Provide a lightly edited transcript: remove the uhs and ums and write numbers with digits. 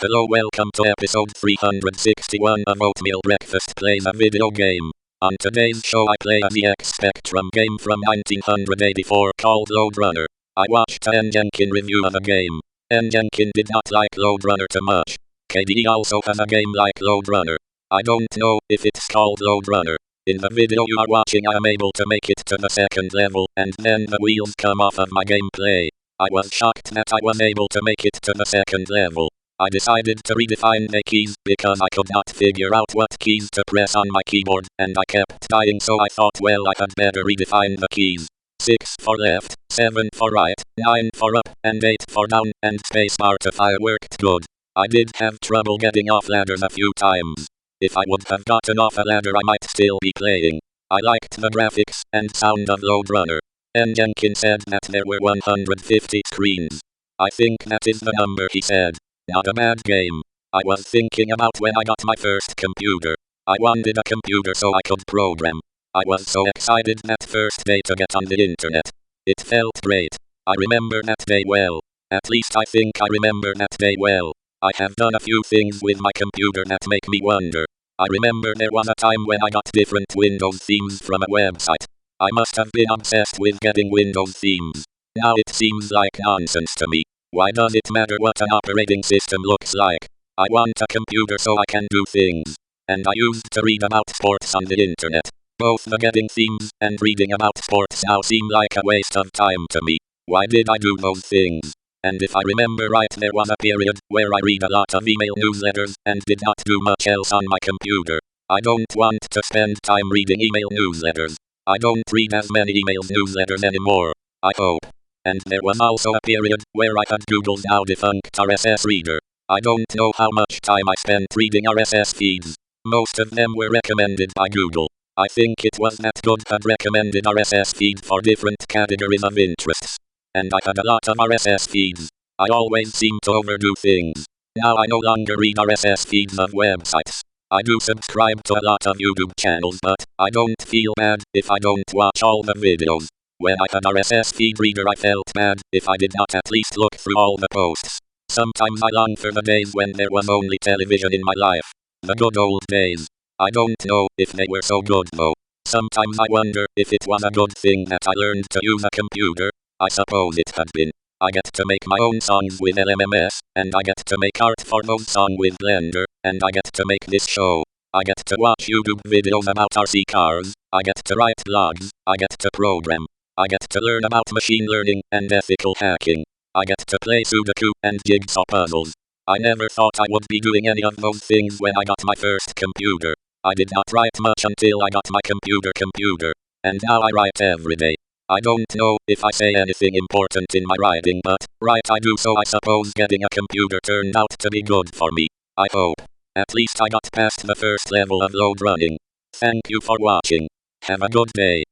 Hello, welcome to episode 361 of Oatmeal Breakfast Plays a Video Game. On today's show I play a ZX Spectrum game from 1984 called Lode Runner. I watched a N. Jenkin review of the game. N. Jenkin did not like Lode Runner too much. KDE also has a game like Lode Runner. I don't know if it's called Lode Runner. In the video you are watching I am able to make it to the second level and then the wheels come off of my gameplay. I was shocked that I was able to make it to the second level. I decided to redefine the keys because I could not figure out what keys to press on my keyboard and I kept dying, so I thought, well, I had better redefine the keys. 6 for left, 7 for right, 9 for up, and 8 for down, and spacebar to fire worked good. I did have trouble getting off ladders a few times. If I would have gotten off a ladder I might still be playing. I liked the graphics and sound of Lode Runner. N. Jenkin said that there were 150 screens. I think that is the number he said. Not a bad game. I was thinking about when I got my first computer. I wanted a computer so I could program. I was so excited that first day to get on the internet. It felt great. I remember that day well. At least I think I remember that day well. I have done a few things with my computer that make me wonder. I remember there was a time when I got different Windows themes from a website. I must have been obsessed with getting Windows themes. Now it seems like nonsense to me. Why does it matter what an operating system looks like? I want a computer so I can do things. And I used to read about sports on the internet. Both the getting themes and reading about sports now seem like a waste of time to me. Why did I do those things? And if I remember right, there was a period where I read a lot of email newsletters and did not do much else on my computer. I don't want to spend time reading email newsletters. I don't read as many email newsletters anymore. I hope. And there was also a period where I had Google's now defunct RSS reader. I don't know how much time I spent reading RSS feeds. Most of them were recommended by Google. I think it was that Good had recommended RSS feed for different categories of interests. And I had a lot of RSS feeds. I always seem to overdo things. Now I no longer read RSS feeds of websites. I do subscribe to a lot of YouTube channels, but I don't feel bad if I don't watch all the videos. When I had RSS feed reader I felt bad if I did not at least look through all the posts. Sometimes I long for the days when there was only television in my life. The good old days. I don't know if they were so good though. Sometimes I wonder if it was a good thing that I learned to use a computer. I suppose it had been. I get to make my own songs with LMMS, and I get to make art for those songs with Blender, and I get to make this show. I get to watch YouTube videos about RC cars, I get to write blogs, I get to program. I get to learn about machine learning and ethical hacking. I get to play Sudoku and jigsaw puzzles. I never thought I would be doing any of those things when I got my first computer. I did not write much until I got my computer. And now I write every day. I don't know if I say anything important in my writing, but write I do, so I suppose getting a computer turned out to be good for me. I hope. At least I got past the first level of Lode Running. Thank you for watching. Have a good day.